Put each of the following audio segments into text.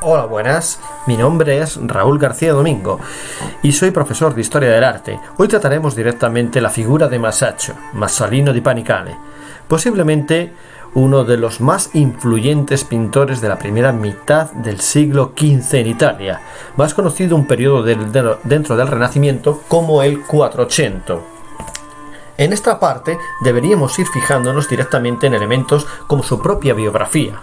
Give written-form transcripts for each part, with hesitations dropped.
Hola, buenas. Mi nombre es Raúl García Domingo y soy profesor de Historia del Arte. Hoy trataremos directamente la figura de Masaccio, Masolino di Panicale, posiblemente uno de los más influyentes pintores de la primera mitad del siglo XV en Italia, más conocido un periodo dentro del Renacimiento como el Quattrocento. En esta parte deberíamos ir fijándonos directamente en elementos como su propia biografía.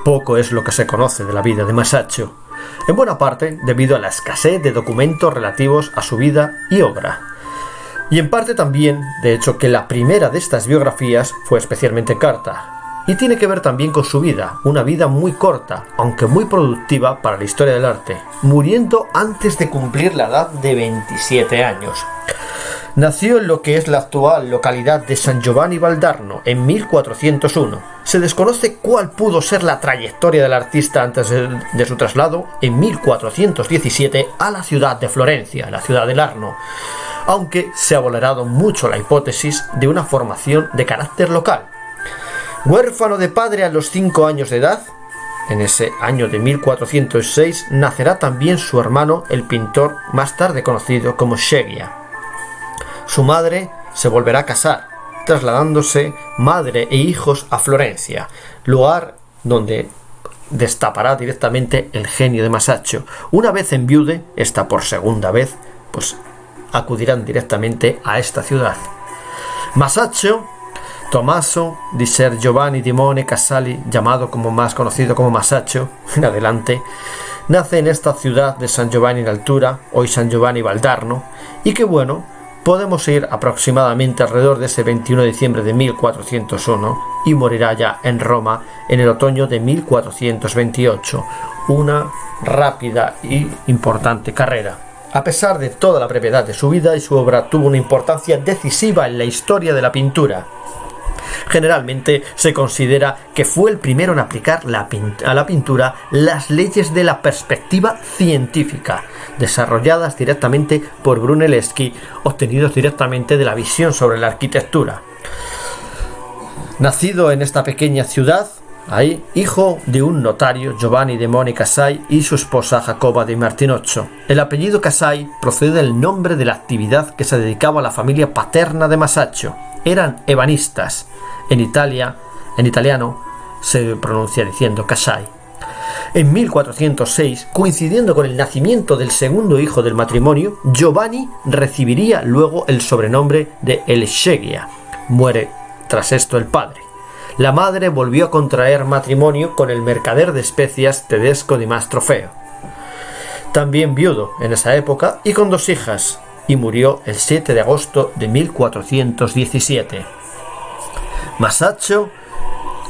Poco es lo que se conoce de la vida de Masaccio, en buena parte debido a la escasez de documentos relativos a su vida y obra. Y en parte también, de hecho, que la primera de estas biografías fue especialmente corta, y tiene que ver también con su vida, una vida muy corta, aunque muy productiva para la historia del arte, muriendo antes de cumplir la edad de 27 años. Nació en lo que es la actual localidad de San Giovanni Valdarno en 1401. Se desconoce cuál pudo ser la trayectoria del artista antes de su traslado en 1417 a la ciudad de Florencia, la ciudad del Arno, aunque se ha valorado mucho la hipótesis de una formación de carácter local. Huérfano de padre a los 5 años de edad, en ese año de 1406 nacerá también su hermano, el pintor más tarde conocido como Scieglia. Su madre se volverá a casar, trasladándose madre e hijos a Florencia, lugar donde destapará directamente el genio de Masaccio. Una vez enviude, esta por segunda vez, pues acudirán directamente a esta ciudad. Masaccio Tommaso di Ser Giovanni di Mone Casali, llamado como más conocido como Masaccio en adelante, nace en esta ciudad de San Giovanni in Altura, hoy San Giovanni Valdarno, y que podemos ir aproximadamente alrededor de ese 21 de diciembre de 1401 y morirá ya en Roma en el otoño de 1428. Una rápida y importante carrera. A pesar de toda la brevedad de su vida y su obra, tuvo una importancia decisiva en la historia de la pintura. Generalmente se considera que fue el primero en aplicar a la pintura las leyes de la perspectiva científica, desarrolladas directamente por Brunelleschi, obtenidos directamente de la visión sobre la arquitectura. Nacido en esta pequeña ciudad, hijo de un notario, Giovanni de Mone Casai, y su esposa Jacoba de Martinoccio. El apellido Casai procede del nombre de la actividad que se dedicaba a la familia paterna de Masaccio. Eran ebanistas. En italiano se pronuncia diciendo Casai. En 1406, coincidiendo con el nacimiento del segundo hijo del matrimonio, Giovanni recibiría luego el sobrenombre de El Scieglia. Muere tras esto el padre. La madre volvió a contraer matrimonio con el mercader de especias Tedesco di Mastrofeo, también viudo en esa época y con 2 hijas, y murió el 7 de agosto de 1417. Masaccio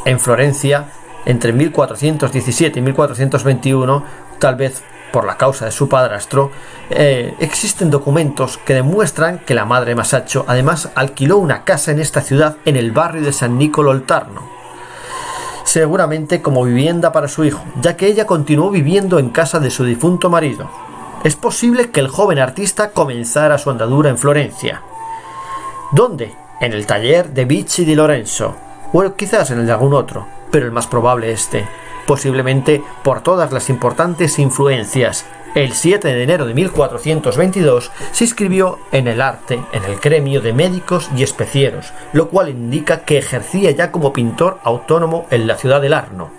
en Florencia entre 1417 y 1421, tal vez por la causa de su padrastro, existen documentos que demuestran que la madre de Masaccio además alquiló una casa en esta ciudad en el barrio de San Niccolò al Tarno, seguramente como vivienda para su hijo, ya que ella continuó viviendo en casa de su difunto marido. Es posible que el joven artista comenzara su andadura en Florencia. ¿Dónde? En el taller de Bicci di Lorenzo, o quizás en el de algún otro, pero el más probable posiblemente por todas las importantes influencias. El 7 de enero de 1422 se inscribió en el arte en el gremio de médicos y especieros, lo cual indica que ejercía ya como pintor autónomo en la ciudad del Arno,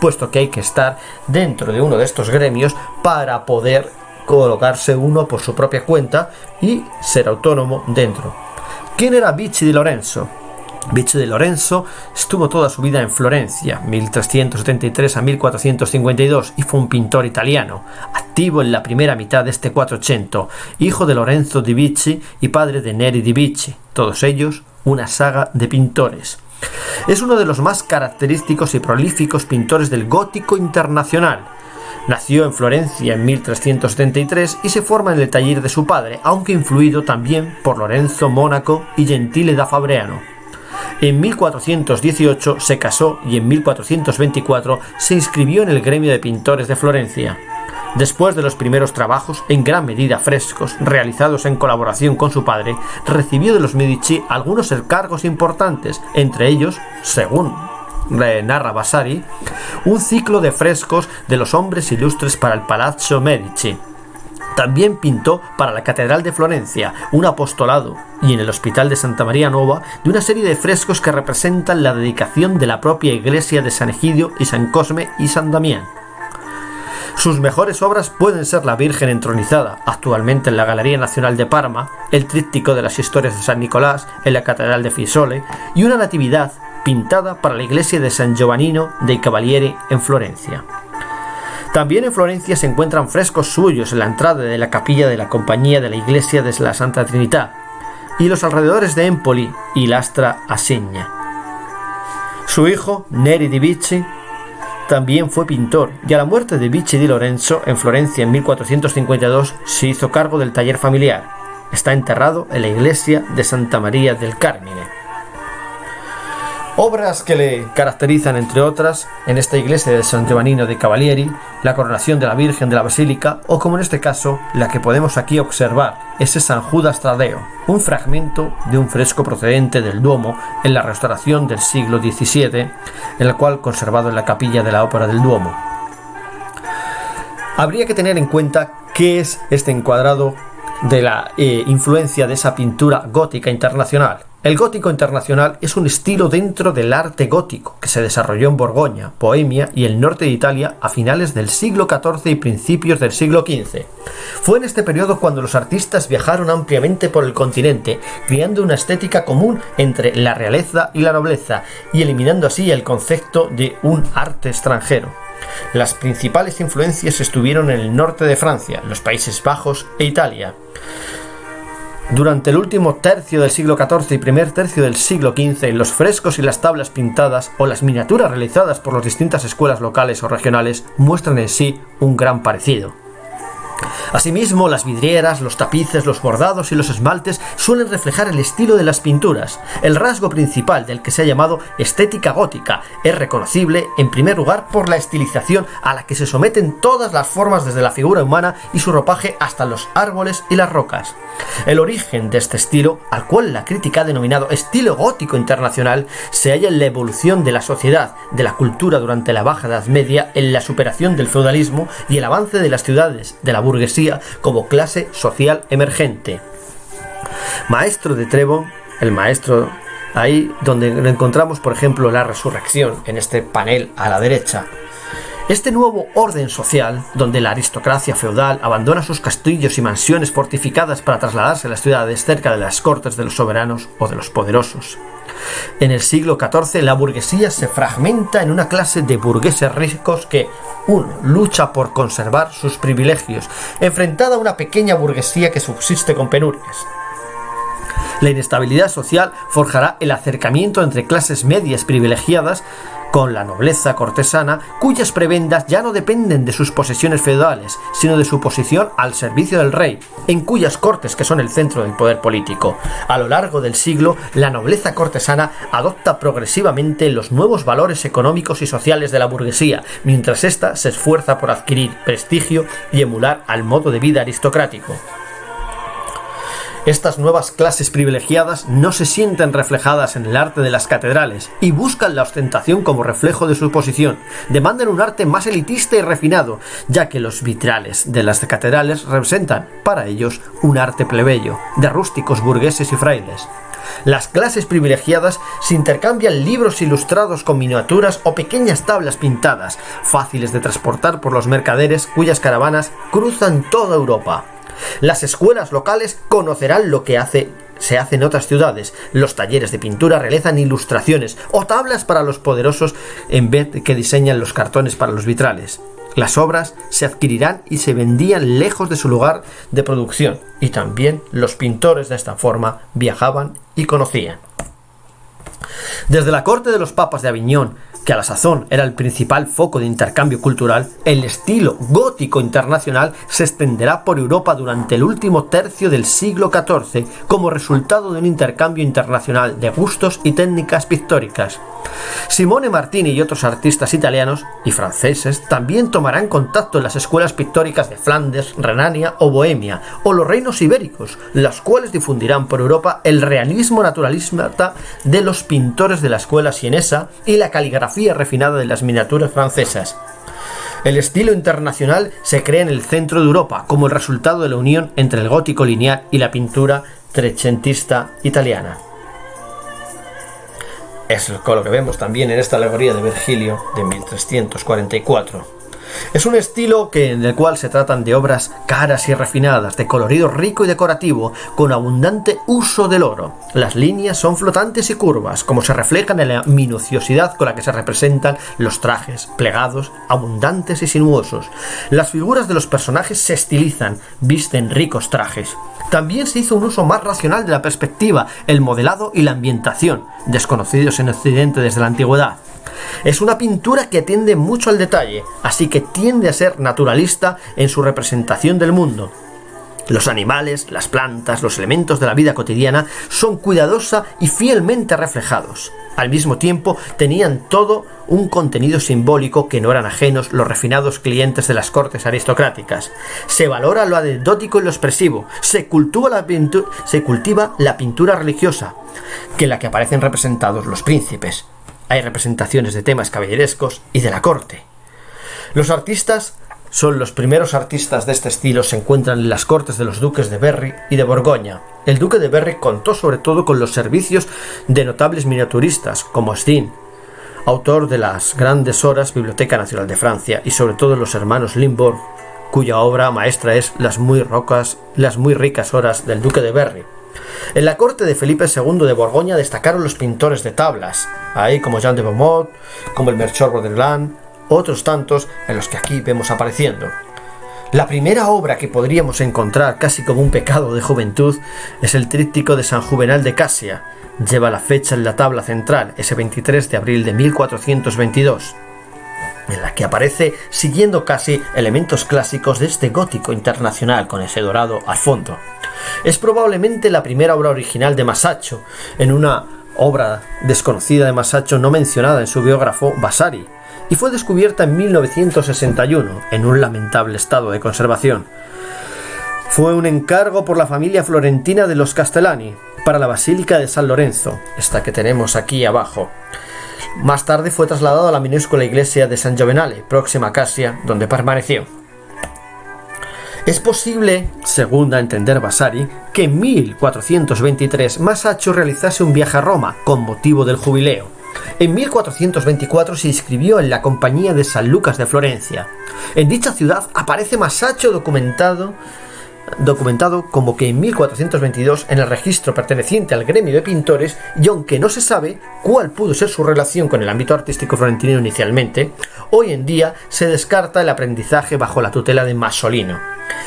puesto que hay que estar dentro de uno de estos gremios para poder colocarse uno por su propia cuenta y ser autónomo dentro. ¿Quién era Bicci di Lorenzo? Bicci di Lorenzo estuvo toda su vida en Florencia, 1373 a 1452, y fue un pintor italiano, activo en la primera mitad de este Quattrocento, hijo de Lorenzo di Bicci y padre de Neri di Bicci, todos ellos una saga de pintores. Es uno de los más característicos y prolíficos pintores del gótico internacional. Nació en Florencia en 1373 y se forma en el taller de su padre, aunque influido también por Lorenzo Mónaco y Gentile da Fabriano. En 1418 se casó y en 1424 se inscribió en el gremio de pintores de Florencia. Después de los primeros trabajos, en gran medida frescos, realizados en colaboración con su padre, recibió de los Medici algunos encargos importantes, entre ellos, según narra Vasari, un ciclo de frescos de los hombres ilustres para el Palazzo Medici. También pintó para la Catedral de Florencia un apostolado y en el Hospital de Santa María Nuova de una serie de frescos que representan la dedicación de la propia iglesia de San Egidio y San Cosme y San Damián. Sus mejores obras pueden ser la Virgen entronizada, actualmente en la Galería Nacional de Parma, el tríptico de las historias de San Nicolás en la Catedral de Fiesole y una Natividad pintada para la iglesia de San Giovannino dei Cavalieri en Florencia. También en Florencia se encuentran frescos suyos en la entrada de la capilla de la Compañía de la Iglesia de la Santa Trinidad y los alrededores de Empoli y Lastra a Segna. Su hijo, Neri di Bicci, también fue pintor y a la muerte de Bicci di Lorenzo en Florencia en 1452 se hizo cargo del taller familiar. Está enterrado en la iglesia de Santa María del Carmine. Obras que le caracterizan, entre otras, en esta iglesia de San Giovannino dei Cavalieri, la coronación de la Virgen de la Basílica, o como en este caso, la que podemos aquí observar, ese San Judas Tadeo, un fragmento de un fresco procedente del Duomo en la restauración del siglo XVII, en el cual conservado en la capilla de la Ópera del Duomo. Habría que tener en cuenta qué es este encuadrado de la influencia de esa pintura gótica internacional. El gótico internacional es un estilo dentro del arte gótico que se desarrolló en Borgoña, Bohemia y el norte de Italia a finales del siglo XIV y principios del siglo XV. Fue en este periodo cuando los artistas viajaron ampliamente por el continente, creando una estética común entre la realeza y la nobleza y eliminando así el concepto de un arte extranjero. Las principales influencias estuvieron en el norte de Francia, los Países Bajos e Italia. Durante el último tercio del siglo XIV y primer tercio del siglo XV, los frescos y las tablas pintadas o las miniaturas realizadas por las distintas escuelas locales o regionales muestran en sí un gran parecido. Asimismo, las vidrieras, los tapices, los bordados y los esmaltes suelen reflejar el estilo de las pinturas. El rasgo principal del que se ha llamado estética gótica es reconocible, en primer lugar, por la estilización a la que se someten todas las formas desde la figura humana y su ropaje hasta los árboles y las rocas. El origen de este estilo, al cual la crítica ha denominado estilo gótico internacional, se halla en la evolución de la sociedad, de la cultura durante la Baja Edad Media, en la superación del feudalismo y el avance de las ciudades, de la burguesía como clase social emergente. Maestro de Trébon, el maestro, ahí donde encontramos por ejemplo la resurrección en este panel a la derecha. Este nuevo orden social, donde la aristocracia feudal abandona sus castillos y mansiones fortificadas para trasladarse a las ciudades cerca de las cortes de los soberanos o de los poderosos. En el siglo XIV la burguesía se fragmenta en una clase de burgueses ricos que, uno, lucha por conservar sus privilegios, enfrentada a una pequeña burguesía que subsiste con penurias. La inestabilidad social forjará el acercamiento entre clases medias privilegiadas con la nobleza cortesana, cuyas prebendas ya no dependen de sus posesiones feudales, sino de su posición al servicio del rey, en cuyas cortes que son el centro del poder político. A lo largo del siglo, la nobleza cortesana adopta progresivamente los nuevos valores económicos y sociales de la burguesía, mientras ésta se esfuerza por adquirir prestigio y emular al modo de vida aristocrático. Estas nuevas clases privilegiadas no se sienten reflejadas en el arte de las catedrales y buscan la ostentación como reflejo de su posición. Demandan un arte más elitista y refinado, ya que los vitrales de las catedrales representan, para ellos, un arte plebeyo, de rústicos burgueses y frailes. Las clases privilegiadas se intercambian libros ilustrados con miniaturas o pequeñas tablas pintadas, fáciles de transportar por los mercaderes cuyas caravanas cruzan toda Europa. Las escuelas locales conocerán lo que se hace en otras ciudades. Los talleres de pintura realizan ilustraciones o tablas para los poderosos en vez de que diseñan los cartones para los vitrales. Las obras se adquirirán y se vendían lejos de su lugar de producción, y también los pintores de esta forma viajaban y conocían. Desde la corte de los papas de Aviñón, que a la sazón era el principal foco de intercambio cultural, el estilo gótico internacional se extenderá por Europa durante el último tercio del siglo XIV como resultado de un intercambio internacional de gustos y técnicas pictóricas. Simone Martini y otros artistas italianos y franceses también tomarán contacto en las escuelas pictóricas de Flandes, Renania o Bohemia, o los reinos ibéricos, las cuales difundirán por Europa el realismo naturalista de los pintores pintores de la escuela sienesa y la caligrafía refinada de las miniaturas francesas. El estilo internacional se crea en el centro de Europa como el resultado de la unión entre el gótico lineal y la pintura trecentista italiana. Es lo que vemos también en esta alegoría de Virgilio de 1344. Es un estilo en el cual se tratan de obras caras y refinadas, de colorido rico y decorativo, con abundante uso del oro. Las líneas son flotantes y curvas, como se reflejan en la minuciosidad con la que se representan los trajes, plegados, abundantes y sinuosos. Las figuras de los personajes se estilizan, visten ricos trajes. También se hizo un uso más racional de la perspectiva, el modelado y la ambientación, desconocidos en Occidente desde la antigüedad. Es una pintura que atiende mucho al detalle, así que tiende a ser naturalista en su representación del mundo. Los animales, las plantas, los elementos de la vida cotidiana son cuidadosa y fielmente reflejados. Al mismo tiempo, tenían todo un contenido simbólico que no eran ajenos los refinados clientes de las cortes aristocráticas. Se valora lo anecdótico y lo expresivo. Se cultiva la pintura religiosa, que en la que aparecen representados los príncipes. Hay representaciones de temas caballerescos y de la corte. Los primeros artistas de este estilo se encuentran en las cortes de los duques de Berry y de Borgoña. El duque de Berry contó sobre todo con los servicios de notables miniaturistas como Stein, autor de las Grandes Horas, Biblioteca Nacional de Francia, y sobre todo los hermanos Limbourg, cuya obra maestra es las muy ricas horas del duque de Berry. En la corte de Felipe II de Borgoña destacaron los pintores de tablas, ahí como Jean de Beaumont, como el Melchor Baudelaire, otros tantos en los que aquí vemos apareciendo. La primera obra que podríamos encontrar casi como un pecado de juventud es el tríptico de San Juvenal de Casia. Lleva la fecha en la tabla central, ese 23 de abril de 1422, en la que aparece siguiendo casi elementos clásicos de este gótico internacional con ese dorado al fondo. Es probablemente la primera obra original de Masaccio, en una obra desconocida de Masaccio no mencionada en su biógrafo Vasari, y fue descubierta en 1961 en un lamentable estado de conservación. Fue un encargo por la familia florentina de los Castellani para la Basílica de San Lorenzo, esta que tenemos aquí abajo. Más tarde fue trasladado a la minúscula iglesia de San Giovenale, próxima a Casia, donde permaneció. Es posible, según da a entender Vasari, que en 1423 Masaccio realizase un viaje a Roma con motivo del jubileo. En 1424 se inscribió en la Compañía de San Lucas de Florencia. En dicha ciudad aparece Masaccio documentado como que en 1422 en el registro perteneciente al gremio de pintores, y aunque no se sabe cuál pudo ser su relación con el ámbito artístico florentino inicialmente, hoy en día se descarta el aprendizaje bajo la tutela de Masolino,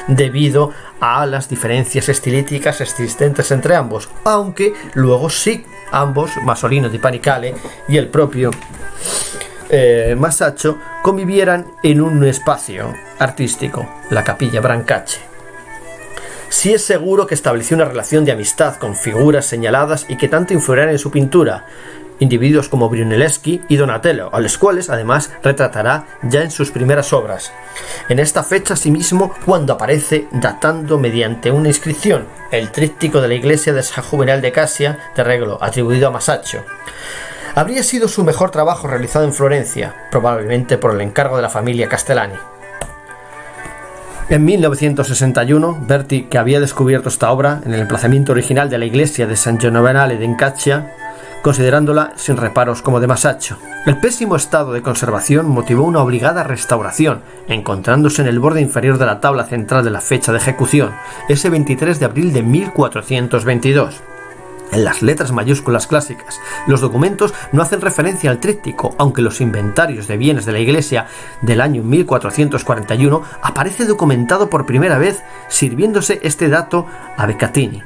debido a las diferencias estilísticas existentes entre ambos, aunque luego sí ambos, Masolino di Panicale y el propio Masaccio, convivieran en un espacio artístico, la Capilla Brancaccia. Sí es seguro que estableció una relación de amistad con figuras señaladas y que tanto influirán en su pintura, individuos como Brunelleschi y Donatello, a los cuales además retratará ya en sus primeras obras. En esta fecha asimismo, cuando aparece datando mediante una inscripción el tríptico de la iglesia de San Juvenal de Casia de Reglo, atribuido a Masaccio. Habría sido su mejor trabajo realizado en Florencia, probablemente por el encargo de la familia Castellani. En 1961, Berti, que había descubierto esta obra en el emplazamiento original de la iglesia de San Giovenale de Casia, considerándola sin reparos como de Masaccio. El pésimo estado de conservación motivó una obligada restauración, encontrándose en el borde inferior de la tabla central de la fecha de ejecución, ese 23 de abril de 1422. En las letras mayúsculas clásicas, los documentos no hacen referencia al tríptico, aunque los inventarios de bienes de la iglesia del año 1441 aparece documentado por primera vez, sirviéndose este dato a Beccatini.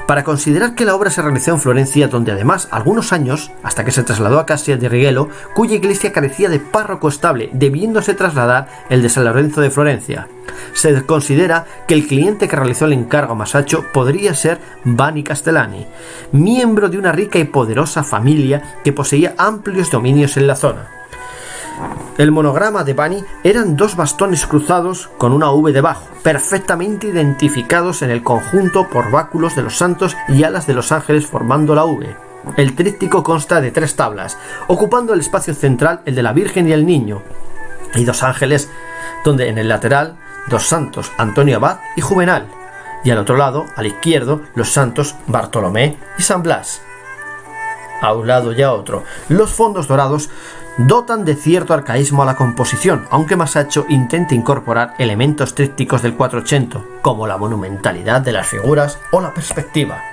Para considerar que la obra se realizó en Florencia, donde además algunos años, hasta que se trasladó a Casia di Righello, cuya iglesia carecía de párroco estable, debiéndose trasladar el de San Lorenzo de Florencia. Se considera que el cliente que realizó el encargo a Masaccio podría ser Vanni Castellani, miembro de una rica y poderosa familia que poseía amplios dominios en la zona. El monograma de Vanni eran dos bastones cruzados con una V debajo, perfectamente identificados en el conjunto por báculos de los santos y alas de los ángeles formando la V. El tríptico consta de 3 tablas, ocupando el espacio central el de la Virgen y el Niño, y 2 ángeles, donde en el lateral 2 santos, Antonio Abad y Juvenal, y al otro lado, al izquierdo, los santos Bartolomé y San Blas. A un lado y a otro, los fondos dorados dotan de cierto arcaísmo a la composición, aunque Masaccio intenta incorporar elementos trípticos del 480, como la monumentalidad de las figuras o la perspectiva.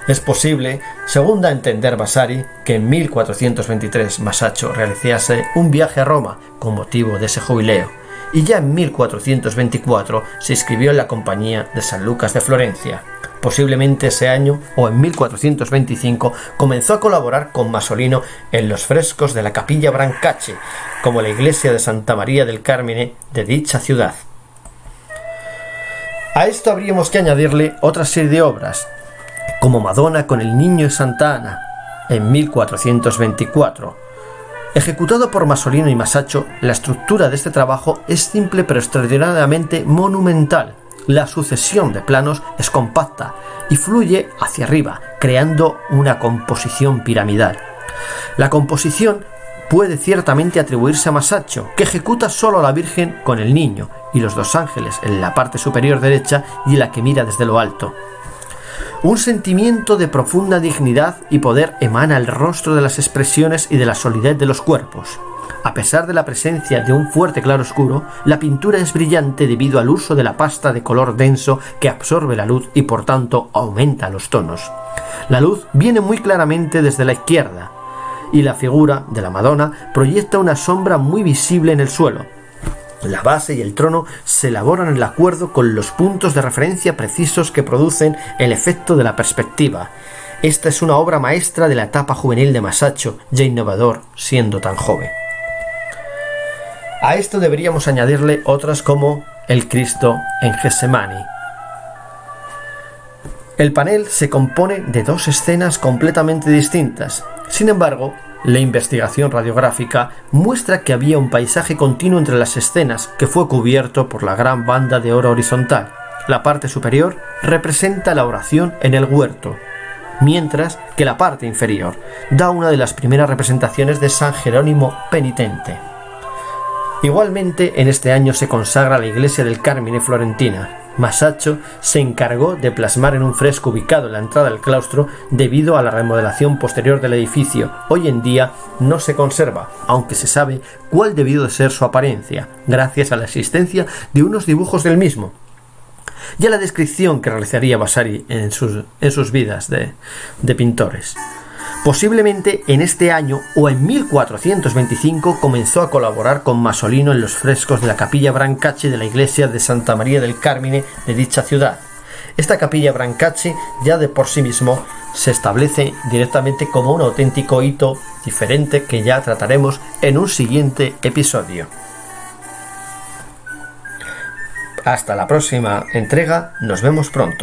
Es posible, según da a entender Vasari, que en 1423 Masaccio realizase un viaje a Roma con motivo de ese jubileo, y ya en 1424 se inscribió en la Compañía de San Lucas de Florencia. Posiblemente ese año, o en 1425, comenzó a colaborar con Masolino en los frescos de la Capilla Brancacci, como la iglesia de Santa María del Carmine de dicha ciudad. A esto habríamos que añadirle otra serie de obras, como Madonna con el Niño y Santa Ana, en 1424. Ejecutado por Masolino y Masaccio, la estructura de este trabajo es simple pero extraordinariamente monumental. La sucesión de planos es compacta y fluye hacia arriba, creando una composición piramidal. La composición puede ciertamente atribuirse a Masaccio, que ejecuta solo a la Virgen con el Niño y los 2 ángeles en la parte superior derecha y la que mira desde lo alto. Un sentimiento de profunda dignidad y poder emana el rostro de las expresiones y de la solidez de los cuerpos. A pesar de la presencia de un fuerte claroscuro, la pintura es brillante debido al uso de la pasta de color denso que absorbe la luz y por tanto aumenta los tonos. La luz viene muy claramente desde la izquierda y la figura de la Madonna proyecta una sombra muy visible en el suelo. La base y el trono se elaboran en el acuerdo con los puntos de referencia precisos que producen el efecto de la perspectiva. Esta es una obra maestra de la etapa juvenil de Masaccio, ya innovador siendo tan joven. A esto deberíamos añadirle otras como el Cristo en Getsemani. El panel se compone de 2 escenas completamente distintas. Sin embargo, la investigación radiográfica muestra que había un paisaje continuo entre las escenas que fue cubierto por la gran banda de oro horizontal. La parte superior representa la oración en el huerto, mientras que la parte inferior da una de las primeras representaciones de San Jerónimo penitente. Igualmente, en este año se consagra la iglesia del Carmine florentina. Masaccio se encargó de plasmar en un fresco ubicado en la entrada del claustro debido a la remodelación posterior del edificio. Hoy en día no se conserva, aunque se sabe cuál debió de ser su apariencia, gracias a la existencia de unos dibujos del mismo y a la descripción que realizaría Vasari en sus vidas de pintores. Posiblemente en este año o en 1425 comenzó a colaborar con Masolino en los frescos de la Capilla Brancacci de la iglesia de Santa María del Carmine de dicha ciudad. Esta Capilla Brancacci ya de por sí mismo se establece directamente como un auténtico hito diferente que ya trataremos en un siguiente episodio. Hasta la próxima entrega, nos vemos pronto.